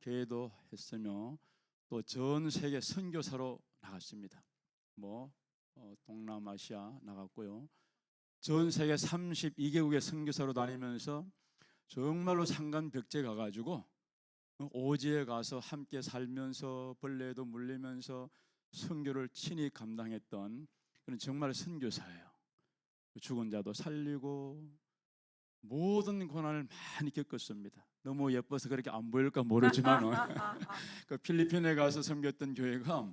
교회도 했으며 또 전 세계 선교사로 나갔습니다. 동남아시아 나갔고요. 전 세계 32개국의 선교사로 다니면서 정말로 산간벽제 가가지고 오지에 가서 함께 살면서 벌레에도 물리면서 선교를 친히 감당했던 그런 정말 선교사예요. 죽은 자도 살리고 모든 고난을 많이 겪었습니다. 너무 예뻐서 그렇게 안 보일까 모르지만 그 필리핀에 가서 섬겼던 교회가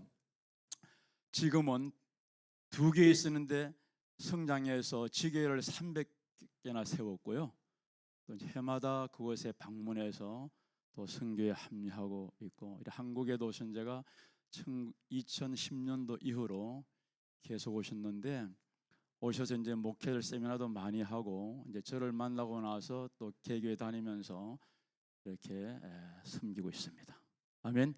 지금은 2개 있었는데 성장해서 지교회를 300개나 세웠고요. 또 해마다 그곳에 방문해서 또 선교에 합류하고 있고, 한국에도 오신 제가 2010년도 이후로 계속 오셨는데, 오셔서 이제 목회를 세미나도 많이 하고 이제 저를 만나고 나서 또 개교에 다니면서 이렇게 섬기고 있습니다. 아멘.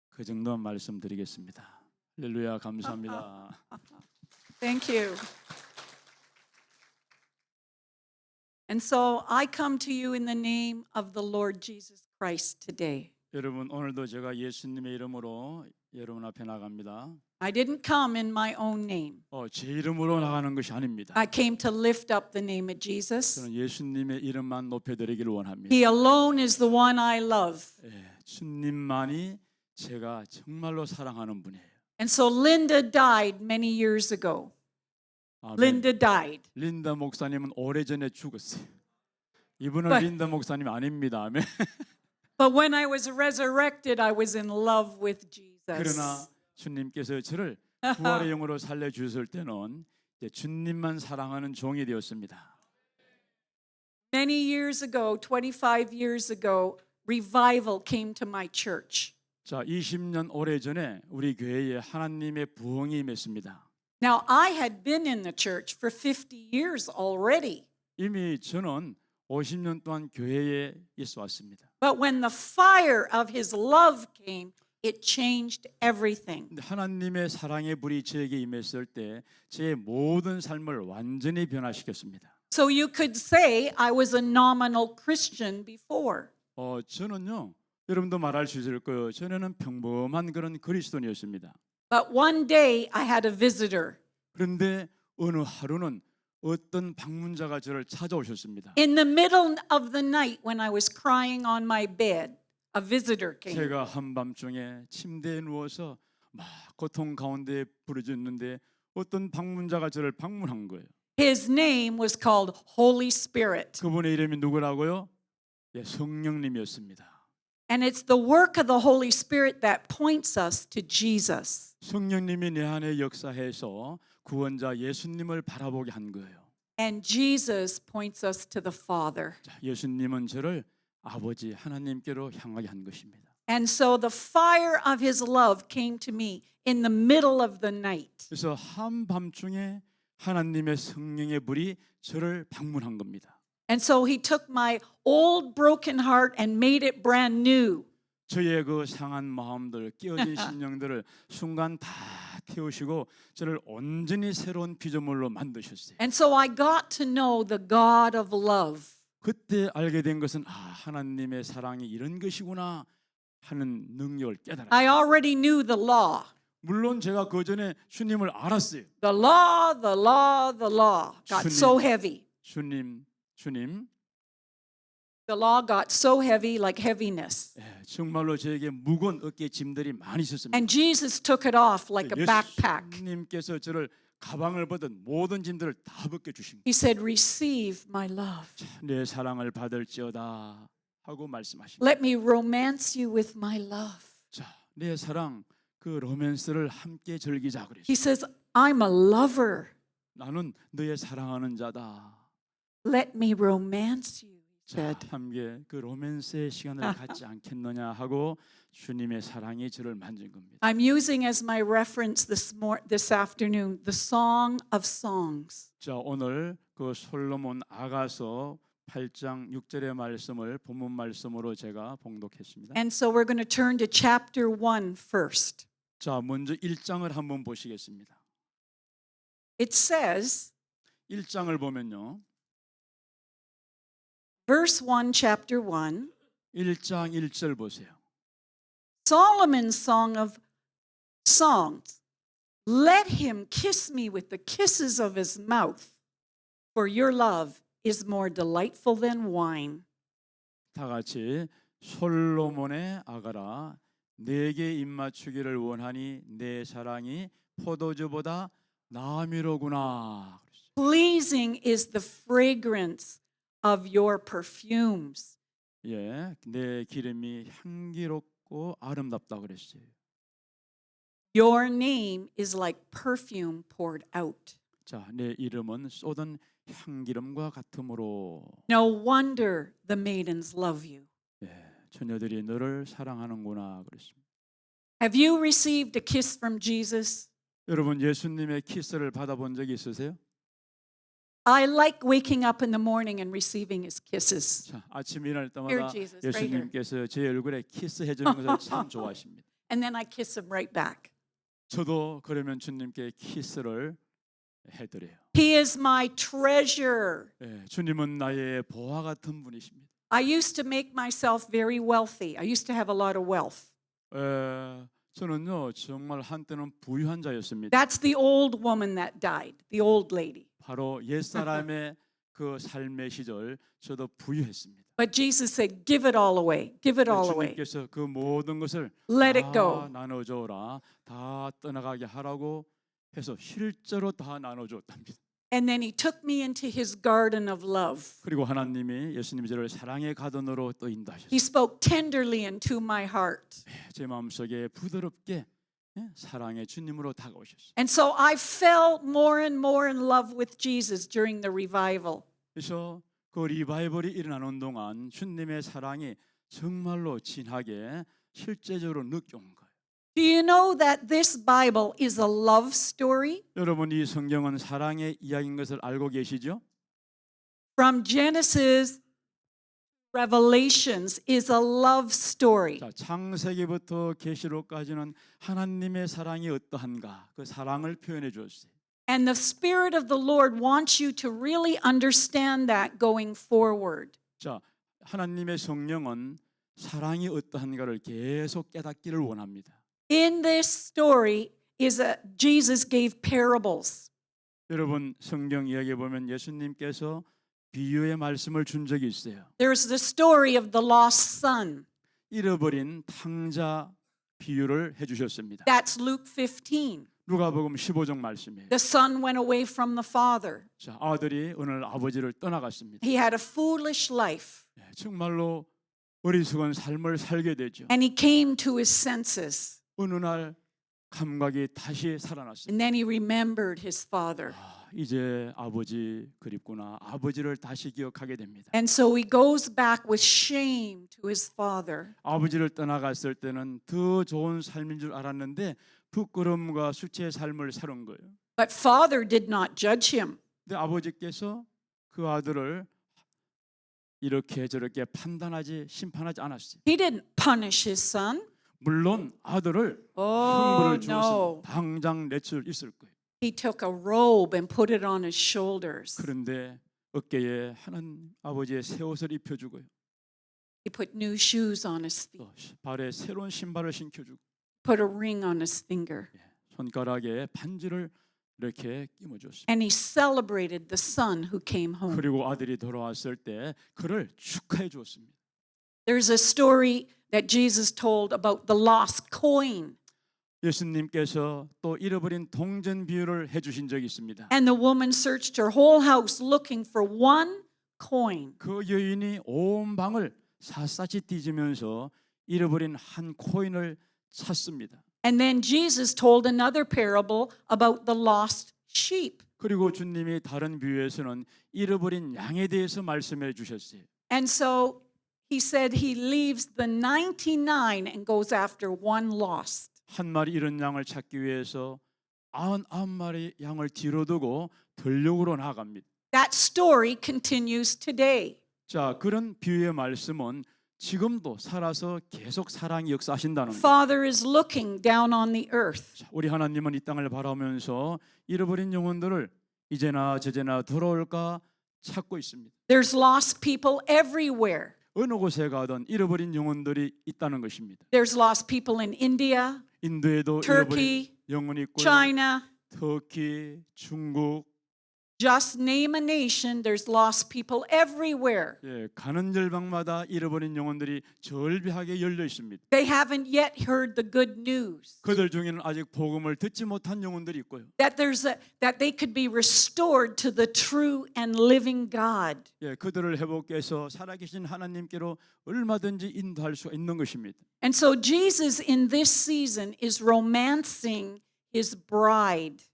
그 정도만 말씀드리겠습니다. 할렐루야, 감사합니다. Thank you. And so I come to you in the name of the Lord Jesus Christ today. 여러분, 오늘도 제가 예수님의 이름으로 여러분 앞에 나갑니다. I didn't come in my own name. 제 이름으로 나가는 것이 아닙니다. I came to lift up the name of Jesus. 저는 예수님의 이름만 높여드리기를 원합니다. He alone is the one I love. 주님만이 제가 정말로 사랑하는 분이에요. And so Linda died many years ago. 아멘. Linda died. 린다 목사님은 오래전에 죽었어요. 이분은 But- 린다 목사님 아닙니다. 아멘. But when I was resurrected, I was in love with Jesus. 그러나 주님께서 저를 부활의 영으로 살려주실 때는 이제 주님만 사랑하는 종이 되었습니다. Many years ago, 25 years ago, revival came to my church. 자, 20년 오래전에 우리 교회에 하나님의 부흥이 임했습니다. Now, I had been in the church for 50 years already. 이미 저는 50년 동안 교회에 있어 왔습니다. But when the fire of his love came, it changed everything. 근데 하나님의 사랑의 불이 저에게 임했을 때 제 모든 삶을 완전히 변화시켰습니다. So you could say I was a nominal Christian before. 저는요, 여러분도 말할 수 있을 거예요. 저는 평범한 그런 그리스도인이었습니다. But one day I had a visitor. 그런데 어느 하루는 어떤 방문자가 저를 찾아오셨습니다. In the middle of the night when I was crying on my bed, a visitor came. 제가 한밤중에 침대에 누워서 막 고통 가운데 부르짖는데 어떤 방문자가 저를 방문한 거예요. His name was called Holy Spirit. 그분의 이름이 누구라고요? 성령님이었습니다. And it's the work of the Holy Spirit that points us to Jesus. 성령님이 내 안에 역사해서 구원자 예수님을 바라보게 한 거예요. And Jesus points us to the Father. 자, 예수님은 저를 아버지 하나님께로 향하게 한 것입니다. And so the fire of his love came to me in the middle of the night. 그래서 한밤중에 하나님의 성령의 불이 저를 방문한 겁니다. And so he took my old broken heart and made it brand new. 저의 그 상한 마음들, 깨어진 심령들을 순간 다 태우시고 저를 온전히 새로운 피조물로 만드셨어요. And so I got to know the God of love. 그때 알게 된 것은 하나님의 사랑이 이런 것이구나 하는 능력을 깨달았어요. I already knew the law. 물론 제가 그 전에 주님을 알았어요. The law, the law, the law got so heavy. 주님, The law got so heavy like heaviness. 정말로 저에게 무거운 어깨 짐들이 많이 있었습니다. And Jesus took it off like a backpack. 예수님께서 저를 가방을 벗은 모든 짐들을 다 벗겨 주신 거예요. He said, receive my love. 내 사랑을 받을지어다 하고 말씀하십니다. Let me romance you with my love. 자, 내 사랑 그 로맨스를 함께 즐기자 그랬어요. He says, I'm a lover. 나는 너의 사랑하는 자다. Let me romance you. He 자, said. 함께 그 로맨스의 시간을 갖지 않겠느냐 하고 주님의 사랑이 저를 만진 겁니다. I'm using as my reference this afternoon the Song of Songs. 자, 오늘 그 솔로몬 아가서 8장 6절의 말씀을 본문 말씀으로 제가 봉독했습니다. And so we're going to turn to chapter 1 first. 자, 먼저 1장을 한번 보시겠습니다. It says, 1장을 보면요. verse 1, chapter 1, 1장 1절 보세요. Solomon's song of songs. Let him kiss me with the kisses of his mouth, for your love is more delightful than wine. 다 같이 솔로몬의 아가라 내게 입맞추기를 원하니 내 사랑이 포도주보다 나미로구나. Pleasing is the fragrance of your perfumes. 예, 내 기름이 향기롭고 아름답다 그랬어요. Your name is like perfume poured out. 자, 내 이름은 쏟은 향기름과 같으므로 No wonder the maidens love you. 예, 처녀들이 너를 사랑하는구나 그랬습니다. Have you received a kiss from Jesus? 여러분 예수님의 키스를 받아본 적이 있으세요? I like waking up in the morning and receiving his kisses. 자, 아침 일어날 Here, 때마다 Jesus, right here. 예수님께서 제 얼굴에 키스해 주는 것을 참 좋아하십니다. And then I kiss him right back. 저도 그러면 주님께 키스를 해드려요. He is my treasure. 예, 주님은 나의 보화 같은 분이십니다. I used to make myself very wealthy. I used to have a lot of wealth. 저는요 정말 한때는 부유한 자였습니다. That's the old woman that died, the old lady. 바로 옛 사람의 그 삶의 시절 저도 부유했습니다. But Jesus said, give it all away. Give it all away. 주님께서 그 모든 것을 Let it 다 go. 나눠줘라, 다 떠나가게 하라고 해서 실제로 다 나눠줬답니다. And then he took me into his garden of love. 그리고 하나님이 예수님이 저를 사랑의 가든으로 또 인도하셨어요. He spoke tenderly into my heart. 제 마음속에 부드럽게 사랑의 주님으로 다가오셨어요. And so I fell more and more in love with Jesus during the revival. 그래서 그 리바이벌이 일어나는 동안 주님의 사랑이 정말로 진하게 실제적으로 느껴온 거예요. Do you know that this Bible is a love story? 여러분 이 성경은 사랑의 이야기인 것을 알고 계시죠? From Genesis, Revelations is a love story. 자, 창세기부터 계시록까지는 하나님의 사랑이 어떠한가 그 사랑을 표현해 주었어요. And the Spirit of the Lord wants you to really understand that going forward. 자, 하나님의 성령은 사랑이 어떠한가를 계속 깨닫기를 원합니다. In this story Jesus gave parables. 여러분 성경 이야기에 보면 예수님께서 비유의 말씀을 준 적이 있어요. There's the story of the lost son. 잃어버린 탕자 비유를 해주셨습니다. That's Luke 15. 누가복음 15장 말씀이에요. The son went away from the father. 자, 아들이 오늘 아버지를 떠나갔습니다. He had a foolish life. 정말로 어리석은 삶을 살게 되죠. And he came to his senses. 어느 날 감각이 다시 살아났습니다. And then he remembered his father. 이제 아버지 그립구나. 아버지를 다시 기억하게 됩니다. And so he goes back with shame to his father. 아버지를 떠나갔을 때는 더 좋은 삶인 줄 알았는데 부끄러움과 수치의 삶을 살은 거예요. But father did not judge him. 근데 아버지께서 그 아들을 이렇게 저렇게 판단하지 심판하지 않았어요. He didn't punish his son. 물론 아들을 Oh, 형벌을 주었으면 no. 당장 내출 있을 거예요. He took a robe and put it on his shoulders. 그런데 어깨에 하나님 아버지의 새 옷을 입혀주고요. He put new shoes on his feet. 또 발에 새로운 신발을 신겨주고 Put a ring on his finger. 손가락에 반지를 이렇게 끼워줬습니다. And he celebrated the son who came home. 그리고 아들이 돌아왔을 때 그를 축하해 주었습니다. There's a story that Jesus told about the lost coin. 예수님께서 또 잃어버린 동전 비유를 해주신 적이 있습니다. And the woman searched her whole house looking for one coin. 그 여인이 온 방을 샅샅이 뒤지면서 잃어버린 한 코인을 찾습니다. And then Jesus told another parable about the lost sheep. 그리고 주님이 다른 비유에서는 잃어버린 양에 대해서 말씀해 주셨어요. And so he said he leaves the 99 and goes after one lost. 한 마리 잃은 양을 찾기 위해서 99마리 양을 뒤로 두고 들녘으로 나아갑니다. That story continues today. 자, 그런 비유의 말씀은 지금도 살아서 계속 사랑이 역사하신다는 거예요. Father is looking down on the earth. 자, 우리 하나님은 이 땅을 바라보면서 잃어버린 영혼들을 이제나 저제나 돌아올까 찾고 있습니다. There's lost people everywhere. 어느 곳에 가든 잃어버린 영혼들이 있다는 것입니다. There's lost people in India, 인도에도 Turkey, 잃어버린 영혼이 있고요. China. 터키, 중국, Just name a nation, there's lost people everywhere. 예, 가는 열방마다 잃어버린 영혼들이 절비하게 열려 있습니다. They haven't yet heard the good news 그들 중에는 아직 복음을 듣지 못한 영혼들이 있고요. that that they could be restored to the true and living God. 예, 그들을 회복해서 살아계신 하나님께로 얼마든지 인도할 수가 있는 것입니다. And so Jesus in this season is romancing his bride.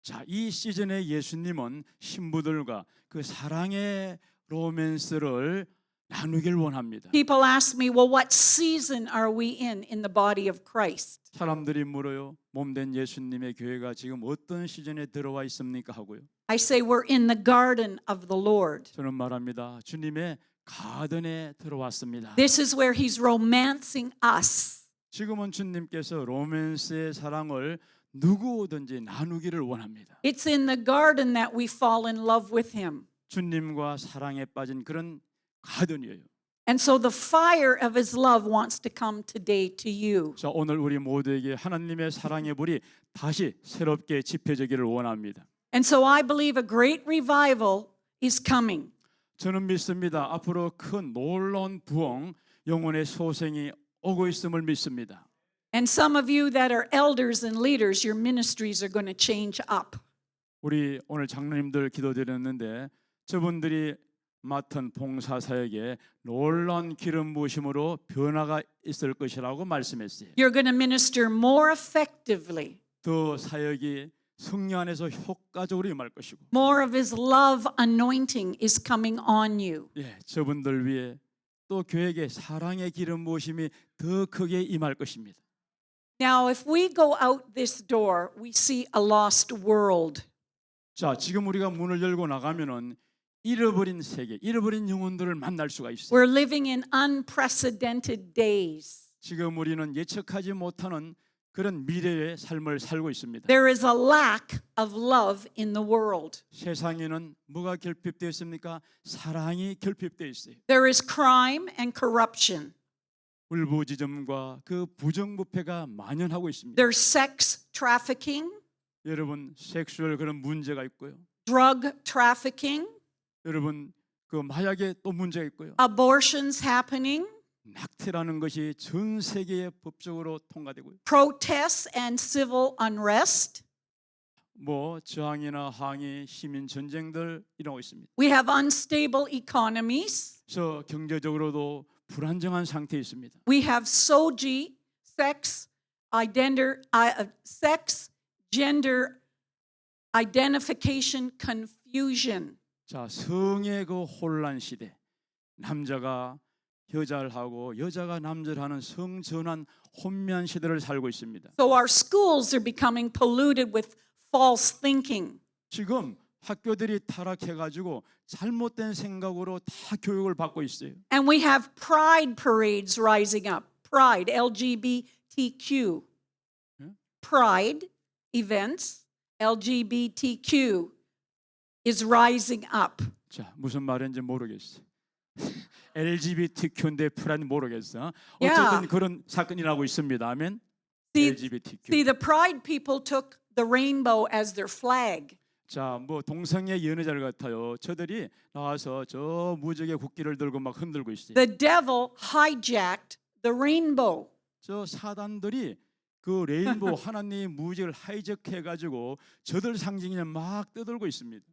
자, 이 시즌에 예수님은 신부들과 그 사랑의 로맨스를 나누길 원합니다. People ask me, well, what season are we in the body of Christ? 사람들이 물어요. 몸된 예수님의 교회가 지금 어떤 시즌에 들어와 있습니까 하고요. I say we're in the garden of the Lord. 저는 말합니다. 주님의 가든에 들어왔습니다. This is where he's romancing us. 지금은 주님께서 로맨스의 사랑을 누구든지 나누기를 원합니다. It's in the garden that we fall in love with him. 주님과 사랑에 빠진 그런 가든이에요. And so the fire of his love wants to come today to you. 자, 오늘 우리 모두에게 하나님의 사랑의 불이 다시 새롭게 지펴지기를 원합니다. And so I believe a great revival is coming. 저는 믿습니다. 앞으로 큰 놀라운 부흥, 영혼의 소생이 오고 있음을 믿습니다. And some of you that are elders and leaders, your ministries are going to change up. 우리 오늘 장로님들 기도드렸는데 저분들이 맡은 봉사 사역에 놀라운 기름 부으심으로 변화가 있을 것이라고 말씀했어요. You're going to minister more effectively. 더 사역이 성령 안에서 효과적으로 임할 것이고, More of his love anointing is coming on you. 예, 저분들 위해 또 교회에 사랑의 기름 부으심이 더 크게 임할 것입니다. Now, if we go out this door, we see a lost world. 자, 지금 우리가 문을 열고 나가면은 잃어버린 세계, 잃어버린 영혼들을 만날 수가 있어요. We're living in unprecedented days. 지금 우리는 예측하지 못하는 그런 미래의 삶을 살고 있습니다. There is a lack of love in the world. 세상에는 뭐가 결핍되어 있습니까? 사랑이 결핍되어 있어요. There is crime and corruption. 울부짖음과 그 부정부패가 만연하고 있습니다. There's sex trafficking, 여러분, 섹슈얼 그런 문제가 있고요. drug trafficking, 여러분, 그 마약에 또 문제가 있고요. abortions happening, 낙태라는 것이 전 세계에 법적으로 통과되고요. protests and civil unrest. 뭐 저항이나 항의, 시민 전쟁들 일어나고 있습니다. We have unstable economies. 그래서 경제적으로도 불안정한 상태에 있습니다. We have SOGI, sex gender identification confusion. 자, 성의 그 혼란 시대, 남자가 여자를 하고 여자가 남자를 하는 성전환 혼미한 시대를 살고 있습니다. So our schools are becoming polluted with false thinking. 지금 학교들이 타락해가지고 잘못된 생각으로 다 교육을 받고 있어요. And we have pride parades rising up. Pride, LGBTQ. Pride events, LGBTQ is rising up. 자, 무슨 말인지 모르겠어요. LGBTQ인데 프라는 모르겠어. Yeah. 어쨌든 그런 사건이 나고 있습니다. 아멘. See, LGBTQ. the pride people took the rainbow as their flag. 자, 뭐 동성애 연애자를 같아요. 저들이 나와서 저 무적의 국기를 들고 막 흔들고 있어요. The devil hijacked the rainbow. 저 사단들이 그 레인보우 하나님의 무적을 하이적해가지고 저들 상징을 막 떠들고 있습니다.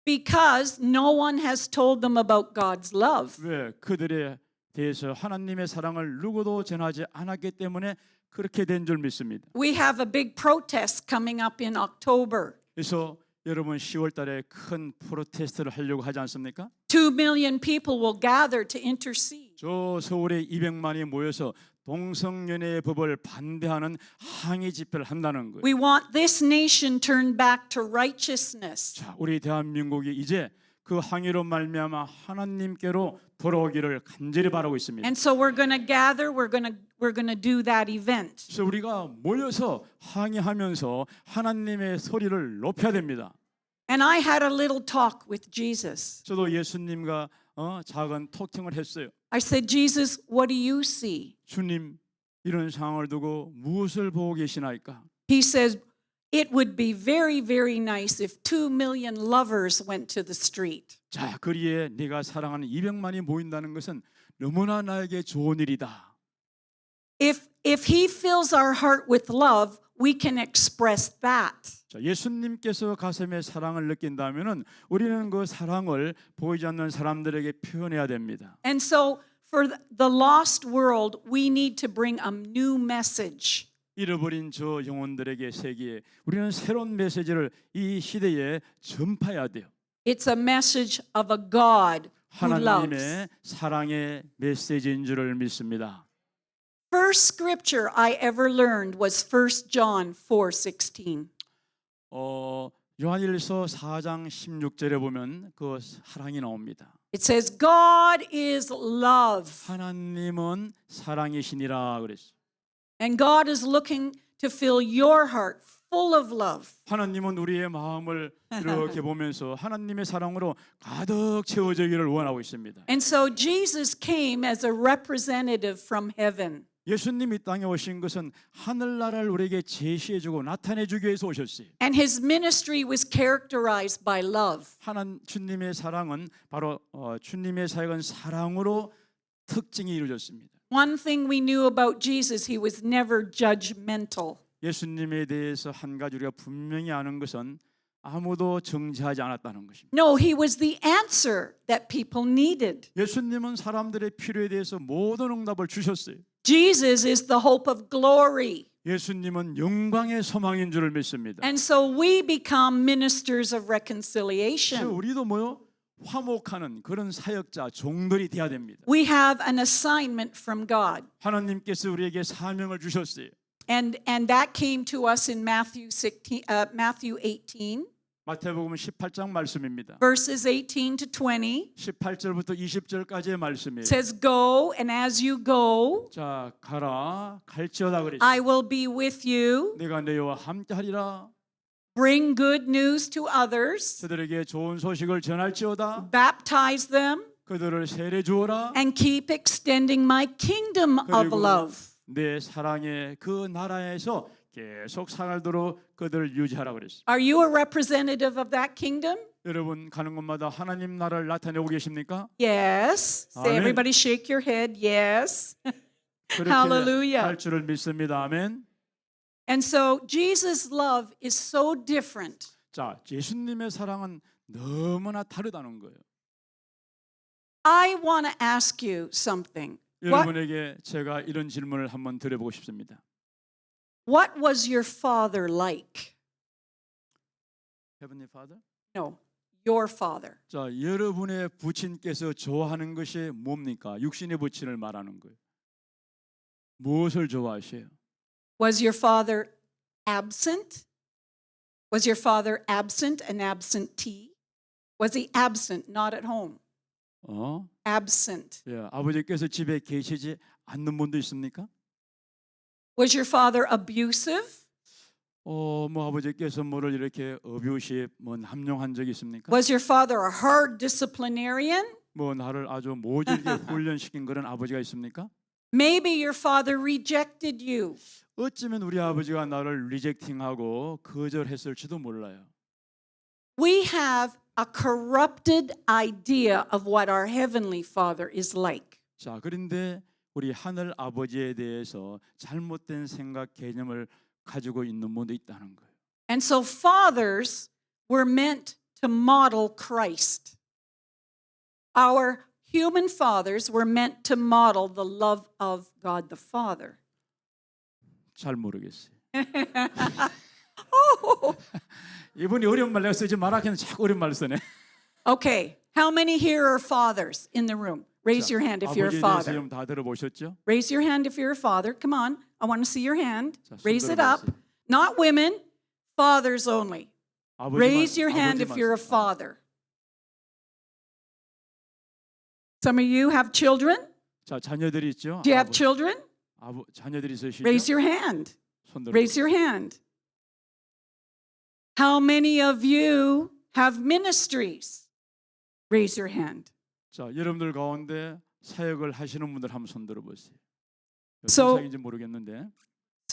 Because no one has told them about God's love. 왜? 그들에 대해서 하나님의 사랑을 누구도 전하지 않았기 때문에 그렇게 된 줄 믿습니다. We have a big protest coming up in October. 그래서 여러분 10월 달에 큰 프로테스트를 하려고 하지 않습니까? 2 million people will gather to intercede. 저 서울에 200만이 모여서 동성연애의 법을 반대하는 항의 집회를 한다는 거예요. We want this nation turned back to righteousness. 자, 우리 대한민국이 이제 그 항의로 말미암아 하나님께로 돌아오기를 간절히 바라고 있습니다. And so we're going to gather, we're going to do that event. 그래서 우리가 모여서 항의하면서 하나님의 소리를 높여야 됩니다. And I had a little talk with Jesus. 저도 예수님과 작은 토킹을 했어요. I said, Jesus, what do you see? 주님, 이런 상황을 두고 무엇을 보고 계시나이까? He says, it would be very, very nice if 2 million lovers went to the street. 자, 거리에 네가 사랑하는 200만이 모인다는 것은 너무나 나에게 좋은 일이다. If he fills our heart with love, we can express that. 자, 예수님께서 가슴에 사랑을 느낀다면은 우리는 그 사랑을 보이지 않는 사람들에게 표현해야 됩니다. And so for the lost world, we need to bring a new message. 잃어버린 저 영혼들에게 세계에 우리는 새로운 메시지를 이 시대에 전파해야 돼요. It's a message of a God who loves. 하나님의 사랑의 메시지인 줄을 믿습니다. First scripture I ever learned was 1 John 4:16. 요한일서 4장 16절에 보면 그 사랑이 나옵니다. It says God is love. 하나님은 사랑이시니라 그랬어요. And God is looking to fill your heart full of love. 하나님은 우리의 마음을 이렇게 보면서 하나님의 사랑으로 가득 채워지기를 원하고 있습니다. And so Jesus came as a representative from heaven. 예수님이 땅에 오신 것은 하늘나라를 우리에게 제시해주고 나타내주기 위해서 오셨어요. And his ministry was characterized by love. 주님의 사랑은 바로 주님의 사역은 사랑으로 특징이 이루어졌습니다. One thing we knew about Jesus, he was never judgmental. 예수님에 대해서 한 가지 우리가 분명히 아는 것은 아무도 정죄하지 않았다는 것입니다. No, he was the answer that people needed. 예수님은 사람들의 필요에 대해서 모든 응답을 주셨어요. Jesus is the hope of glory. 예수님은 영광의 소망인 줄을 믿습니다. And so we become ministers of 그래서 reconciliation. 우리도 뭐요? 화목하는 그런 사역자, 종들이 돼야 됩니다. We have an assignment from God. 하나님께서 우리에게 사명을 주셨어요. And that came to us in Matthew 18, 마태복음 18장 말씀입니다. verses 18 to 20. 18절부터 20절까지의 말씀이에요. It says, go, and as you go, 자, 가라, 갈지어다 그랬어요. I will be with you. 내가 너희와 함께하리라. Bring good news to others. 그들에게 좋은 소식을 전할지어다. Baptize them. 그들을 세례 주어라. And keep extending my kingdom of 그리고 love. 내 사랑의 그 나라에서 계속 살도록 그들을 유지하라 그랬어요. Are you a representative of that kingdom? 여러분 가는 곳마다 하나님 나라를 나타내고 계십니까? Yes. Say, Amen. everybody shake your head. Yes. 그렇게 Hallelujah. 할 줄을 믿습니다. 아멘. And so Jesus' love is so different. 자, 예수님의 사랑은 너무나 다르다는 거예요. I want to ask you something. 여러분에게 제가 이런 질문을 한번 드려보고 싶습니다. What was your father like? Heavenly Father? No, your father. 자, 여러분의 부친께서 좋아하는 것이 뭡니까? 육신의 부친을 말하는 거예요. 무엇을 좋아하세요? Was your father absent? Was your father absent, an absentee? Was he absent, not at home? Absent. 예, 아버지께서 집에 계시지 않는 분도 있습니까? Was your father abusive? 뭐 아버지께서 뭐를 이렇게 어뷰시 함용한 적이 있습니까? Was your father a hard disciplinarian? 뭐 나를 아주 모질게 훈련시킨 그런 아버지가 있습니까? Maybe your father rejected you. 어쩌면 우리 아버지가 나를 리젝팅하고 거절했을지도 몰라요. We have a corrupted idea of what our heavenly Father is like. 자, 그런데 우리 하늘 아버지에 대해서 잘못된 생각 개념을 가지고 있는 분도 있다는 거예요. And so fathers were meant to model Christ. Our human fathers were meant to model the love of God the Father. 잘 모르겠어요. Oh, 이분이 어려운 말 내가 쓰지 마라 했는데 자꾸 어려운 말 쓰네. okay. How many here are fathers in the room? Raise your hand if you're a 아버지에 대해서 father. 좀 다 들어보셨죠? Raise your hand if you're a father. Come on. I want to see your hand. 자, 손 Raise it up. 들어보세요. Not women, fathers only. Raise your hand if you're a father. Some of you have children. 자, 자녀들이 있죠? Do you have children? 자녀들이 있으시죠? Raise your hand. 손 들어. Raise your hand. How many of you have ministries? Raise your hand. 자, 여러분들 가운데 사역을 하시는 분들 한번 손 들어보세요. So- 무슨 사역인지 모르겠는데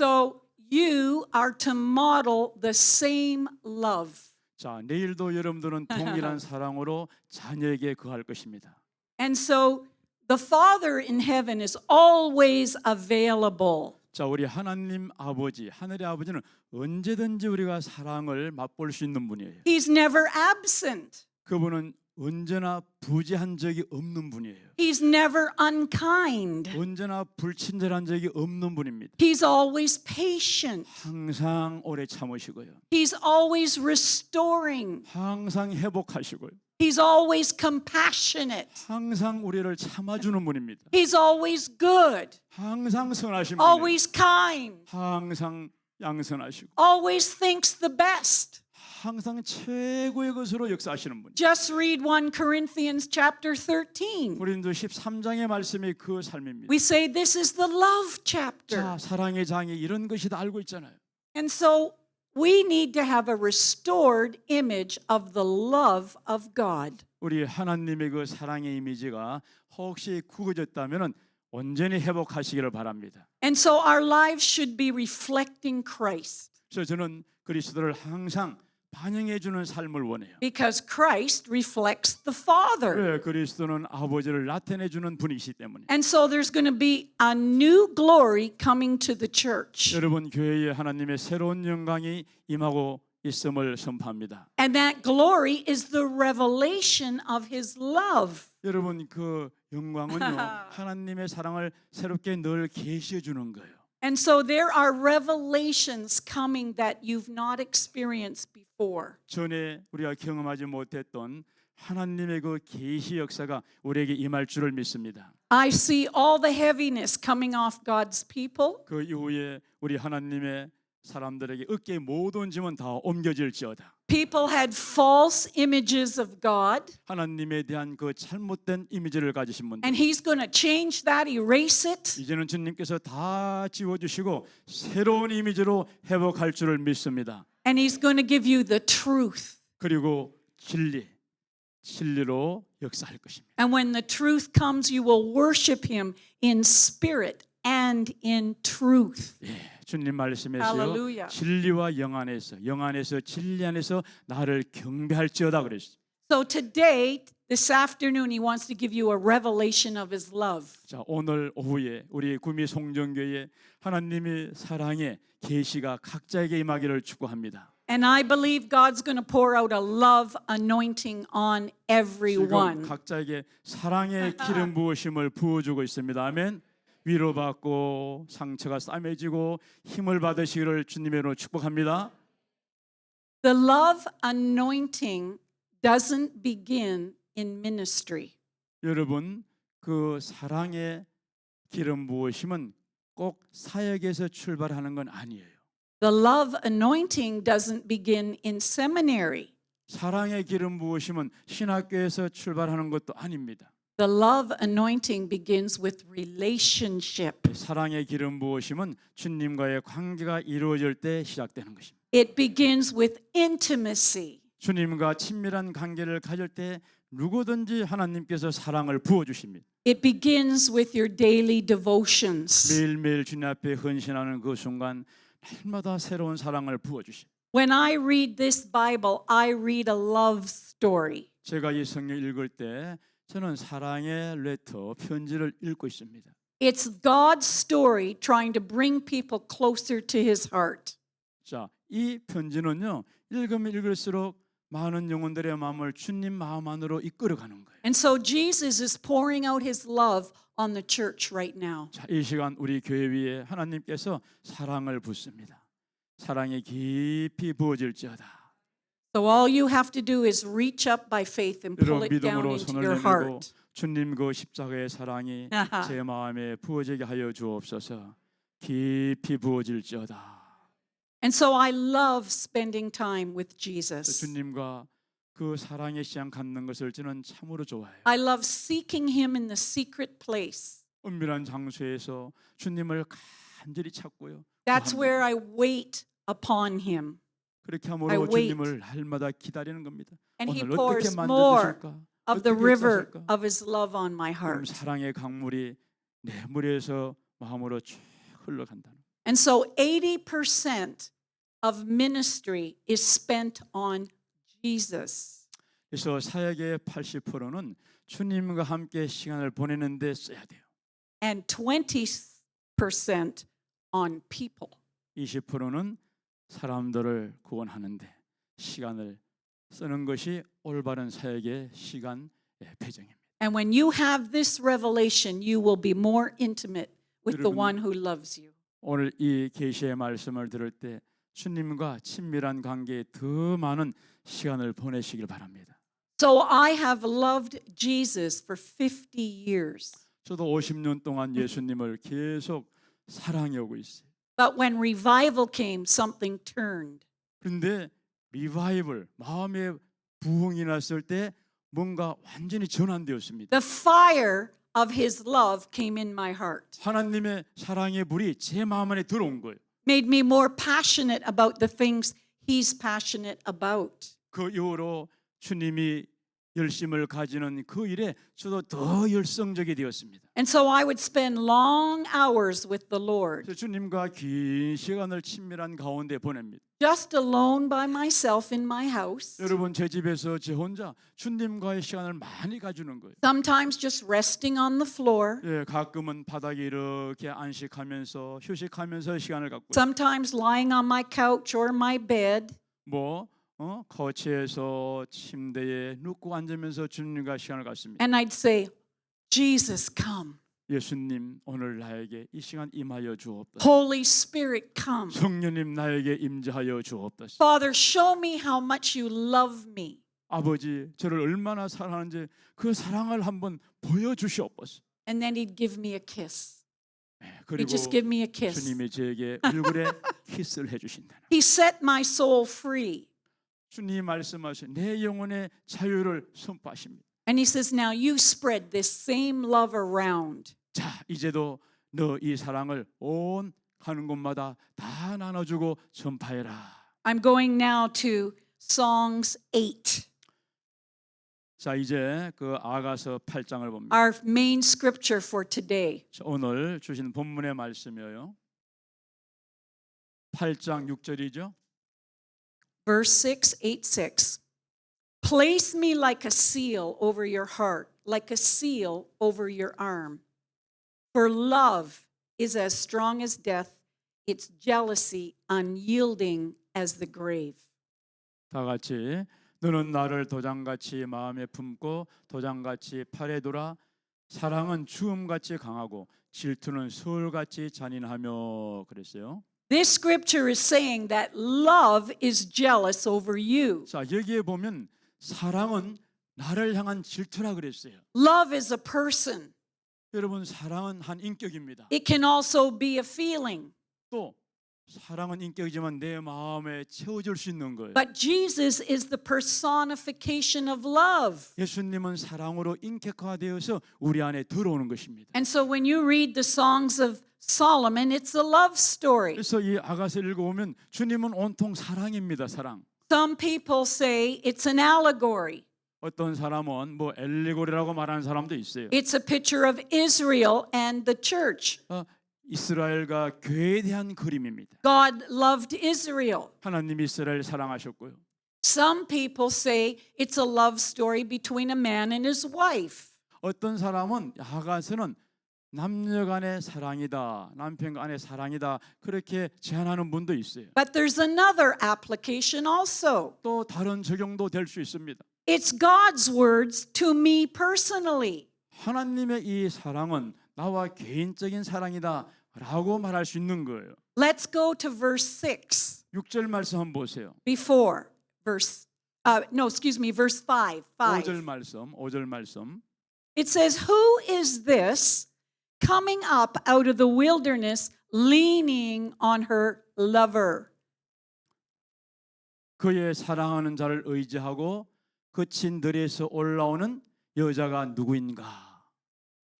So you are to model the same love. 자, 내일도 여러분들은 동일한 사랑으로 자녀에게 거할 것입니다. And so the Father in heaven is always available. 자, 우리 하나님 아버지, 하늘의 아버지는 언제든지 우리가 사랑을 맛볼 수 있는 분이에요. He's never absent. 그분은 언제나 부재한 적이 없는 분이에요. He's never unkind. 언제나 불친절한 적이 없는 분입니다. He's always patient. 항상 오래 참으시고요. He's always restoring. 항상 회복하시고요. He's always compassionate. 항상 우리를 참아주는 분입니다. He's always good. 항상 선하신 분이에요. Always kind. 항상 양선하시고 Always thinks the best. 항상 최고의 것으로 역사하시는 분. Just read 1 Corinthians chapter 13. 고린도 13장의 말씀이 그 삶입니다. We say this is the love chapter. 자, 사랑의 장이 이런 것이다 알고 있잖아요. And so we need to have a restored image of the love of God. 우리 하나님의 그 사랑의 이미지가 혹시 구겨졌다면은 온전히 회복하시기를 바랍니다. And so our lives should be reflecting Christ 그래서 저는 그리스도를 항상 반영해 주는 삶을 원해요. because Christ reflects the Father. 왜? 그리스도는 아버지를 나타내 주는 분이시기 때문에. And so there's going to be a new glory coming to the church. 여러분 교회에 하나님의 새로운 영광이 임하고 있음을 선포합니다. And that glory is the revelation of his love. 여러분 그 영광은요 하나님의 사랑을 새롭게 늘 계시해 주는 거예요. And so there are revelations coming that you've not experienced before. 전에 우리가 경험하지 못했던 하나님의 그 계시 역사가 우리에게 임할 줄을 믿습니다. I see all the heaviness coming off God's people. 그 이후에 우리 하나님의 사람들에게 어깨의 모든 짐은 다 옮겨질지어다. People had false images of God, 하나님에 대한 그 잘못된 이미지를 가지신 분들 and he's going to change that, erase it. 이제는 주님께서 다 지워주시고 새로운 이미지로 회복할 줄을 믿습니다. And he's going to give you the truth. 그리고 진리로 역사할 것입니다. And when the truth comes, you will worship him in spirit and in truth. 예, 주님 말씀에서요. 할렐루야. 진리와 영 안에서 진리 안에서 나를 경배할지어다 그랬어요. So today, this afternoon, he wants to give you a revelation of his love. 자, 오늘 오후에 우리 구미 송정교회 하나님의 사랑의 계시가 각자에게 임하기를 축복합니다. And I believe God's going to pour out a love anointing on 지금 everyone. 각자에게 사랑의 기름 부으심을 부어주고 있습니다. 아멘. 위로받고 상처가 싸매지고 힘을 받으시기를 주님의 이름으로 축복합니다. The love anointing doesn't begin in ministry. 여러분 그 사랑의 기름 부으심은 꼭 사역에서 출발하는 건 아니에요. The love anointing doesn't begin in seminary. 사랑의 기름 부으심은 신학교에서 출발하는 것도 아닙니다. The love anointing begins with relationship. 사랑의 기름 부으심은 주님과의 관계가 이루어질 때 시작되는 것입니다. It begins with intimacy. 주님과 친밀한 관계를 가질 때 누구든지 하나님께서 사랑을 부어 주십니다. It begins with your daily devotions. 매일매일 주님 앞에 헌신하는 그 순간 날마다 새로운 사랑을 부어 주십니다. When I read this Bible, I read a love story. 제가 이 성경 읽을 때 저는 사랑의 레터 편지를 읽고 있습니다. It's God's story trying to bring people closer to his heart. 자, 이 편지는요. 읽으면 읽을수록 많은 영혼들의 마음을 주님 마음 안으로 이끌어가는 거예요. And so Jesus is pouring out his love on the church right now. 자, 이 시간 우리 교회 위에 하나님께서 사랑을 붓습니다. 사랑이 깊이 부어질지어다. So all you have to do is reach up by faith and pull 여러분 it down 믿음으로 into 손을 your 내밀고 heart. 주님 그 십자가의 사랑이 제 마음에 부어지게 하여 주옵소서. 깊이 부어질지어다. And so I love spending time with Jesus. 주님과 그 사랑의 시간 갖는 것을 저는 참으로 좋아해요. I love seeking him in the secret place. 은밀한 장소에서 주님을 간절히 찾고요. That's 구합니다. where I wait upon him. 그렇게 I 함으로 wait. 주님을 날마다 기다리는 겁니다. And he 오늘 pours 어떻게 more 만들어주실까? of the 어떻게 river 역사하실까? of his love on my 그럼 heart. 사랑의 강물이 내 머리에서 마음으로 쭉 흘러간다. And so 80% of ministry is spent on Jesus. 그래서 사역의 80%는 주님과 함께 시간을 보내는 데 써야 돼요. And 20% on people. 20%는 사람들을 구원하는데 시간을 쓰는 것이 올바른 사역의 시간 배정입니다. And when you have this revelation, you will be more intimate with the 여러분, one who loves you. 오늘 이 계시의 말씀을 들을 때 주님과 친밀한 관계에 더 많은 시간을 보내시길 바랍니다. So I have loved Jesus for 50 years. 저도 50년 동안 예수님을 계속 사랑해 오고 있어요. But when revival came, something turned. 그런데 리바이벌, 마음의 부흥이 났을 때 뭔가 완전히 전환되었습니다. The fire of his love came in my heart, 하나님의 사랑의 불이 제 마음 안에 들어온 거예요. made me more passionate about the things he's passionate about. 그 이후로 주님이 열심을 가지는 그 일에 저도 더 열성적이 되었습니다. And so I would spend long hours with the Lord, 그래서 주님과 긴 시간을 친밀한 가운데 보냅니다. just alone by myself in my house. 여러분 제 집에서 제 혼자 주님과의 시간을 많이 가주는 거예요. Sometimes just resting on the floor, 예, 가끔은 바닥에 이렇게 안식하면서 휴식하면서 시간을 갖고 sometimes lying on my couch or my bed. 거치에서 침대에 눕고 앉으면서 주님과 시간을 갖습니다. And I'd say, Jesus, come. 예수님 오늘 나에게 이 시간 임하여 주옵소서. Holy Spirit, come. 성령님 나에게 임재하여 주옵소서. Father, show me how much you love me. 아버지 저를 얼마나 사랑하는지 그 사랑을 한번 보여주시옵소서. And then he'd give me a kiss. 네, He'd 그리고 just give me a kiss. 주님이 저에게 얼굴에 키스를 해주신다. He set my soul free. 주님이 말씀하신 내 영혼의 자유를 선포하십니다. And he says, now you spread this same love around. 자 이제도 너 이 사랑을 온 가는 곳마다 다 나눠주고 전파해라. I'm going now to Songs 8, 자 이제 그 아가서 8장을 봅니다. our main scripture for today. 자, 오늘 주신 본문의 말씀이에요. 8장 6절이죠. Verse 6, 8, 6. Place me like a seal over your heart, like a seal over your arm. For love is as strong as death, its jealousy unyielding as the grave. 다 같이 너는 나를 도장같이 마음에 품고 도장같이 팔에 두라. 사랑은 주음같이 강하고 질투는 서울같이 잔인하며 그랬어요. This scripture is saying that love is jealous over you. 자 여기에 보면 사랑은 나를 향한 질투라 그랬어요. Love is a person. 여러분 사랑은 한 인격입니다. It can also be a feeling. 또 사랑은 인격이지만 내 마음에 채워줄 수 있는 거예요. But Jesus is the personification of love. 예수님은 사랑으로 인격화되어서 우리 안에 들어오는 것입니다. And so when you read the songs of Solomon, it's a love story. 그래서 이 아가서를 읽어보면 주님은 온통 사랑입니다. 사랑. Some people say it's an allegory. 어떤 사람은 뭐 엘리고리라고 말하는 사람도 있어요. It's a picture of Israel and the church. 이스라엘과 교회에 대한 그림입니다. God loved Israel. 하나님이 이스라엘 사랑하셨고요. Some people say it's a love story between a man and his wife. 어떤 사람은 아가서는 남녀 간의 사랑이다, 남편 간의 사랑이다 그렇게 제안하는 분도 있어요. But there's another application also. 또 다른 적용도 될 수 있습니다. It's God's words to me personally. 하나님의 이 사랑은 나와 개인적인 사랑이다라고 말할 수 있는 거예요. Let's go to verse 6 6절 말씀 한번 보세요. before verse verse 5. 5절 말씀, 5절 말씀. It says, "Who is this coming up out of the wilderness leaning on her lover?" 그의 사랑하는 자를 의지하고 거친 들에서 올라오는 여자가 누구인가?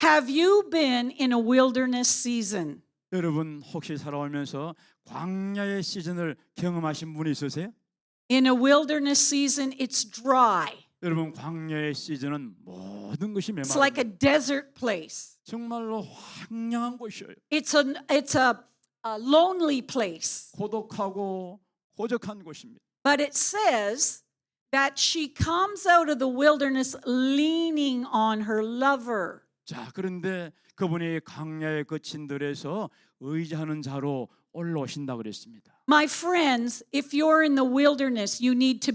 Have you been in a wilderness season? 여러분 혹시 살아오면서 광야의 시즌을 경험하신 분이 있으세요? In a wilderness season, it's dry. 여러분 광야의 시즌은 모든 것이 It's like 메마릅니다. a desert place. 정말로 황량한 곳이에요. It's a lonely place. 고독하고 고적한 곳입니다. But it says that she comes out of the wilderness leaning on her lover. 자, 그런데 그분이 광야에 거친 들에서 의지하는 자로 올라오신다 그랬습니다. My friends, if you're in the wilderness, you need to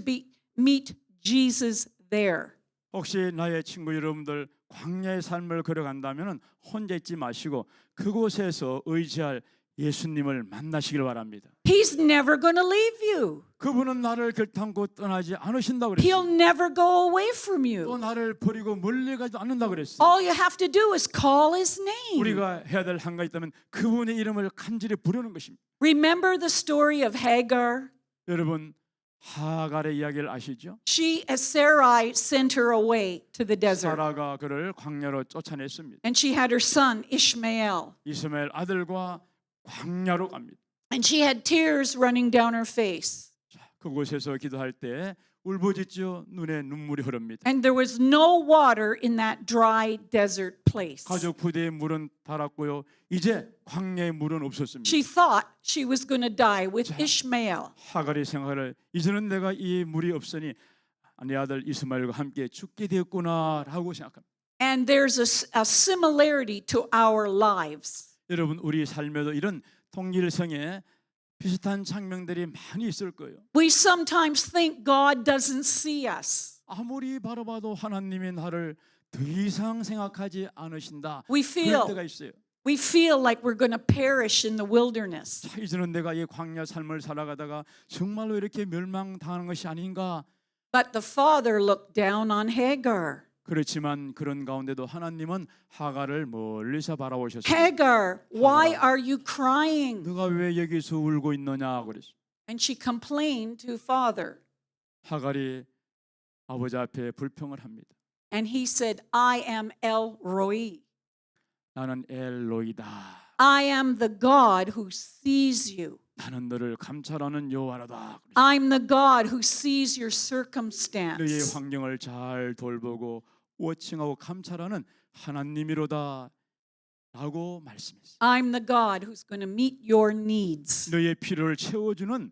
meet Jesus there. 혹시 나의 친구 여러분들 광야의 삶을 걸어간다면 혼자 있지 마시고 그곳에서 의지할 예수님을 만나시길 바랍니다. He's never going to leave you. 그분은 나를 결단코 떠나지 않으신다고 He'll 그랬어요. never go away from 또 you. 나를 버리고 멀리 가지도 않는다고 그랬어요. All you have to do is call his name. 우리가 해야 될 한 가지 있다면 그분의 이름을 간절히 부르는 것입니다. Remember the story of Hagar? 여러분 하갈의 이야기를 아시죠? Sarai sent her away to the desert. 사라가 그를 광야로 쫓아냈습니다. And she had her son Ishmael. 이스마엘 아들과 광야로 갑니다. And she had tears running down her face. 자, 그곳에서 기도할 때 울부짖죠. 눈에 눈물이 흐릅니다. And there was no water in that dry desert place. 가족 부대에 물은 달았고요. 이제 광야에 물은 없었습니다. She thought she was going to die with Ishmael. 하갈이 생각을 이제는 내가 이 물이 없으니 내 아들 이스마엘과 함께 죽게 되었구나라고 생각합니다. And there's a similarity to our lives. 여러분 우리 삶에도 이런 동일성에 비슷한 장면들이 많이 있을 거예요. We sometimes think God doesn't see us. 아무리 바라봐도 하나님이 나를 더 이상 생각하지 않으신다. We 그럴 때가 있어요. feel like we're going to perish in the wilderness. 자, 이제는 내가 이 광야 삶을 살아가다가 정말로 이렇게 멸망당하는 것이 아닌가. But the father looked down on Hagar. 그렇지만 그런 가운데도 하나님은 하갈을 멀리서 바라보셨습니다. Hagar, why are you crying? 너가 왜 여기서 울고 있느냐 그랬어. And she complained to father. 하갈이 아버지 앞에 불평을 합니다. And he said, I am El Roi. 나는 엘로이다. I am the God who sees you. 나는 너를 감찰하는 여호와라다. I'm the God who sees your 너의 circumstance. 환경을 잘 돌보고 워칭하고 감찰하는 하나님이로다 라고 말씀했어요. I'm the God who's going to meet your needs. 너의 필요를 채워주는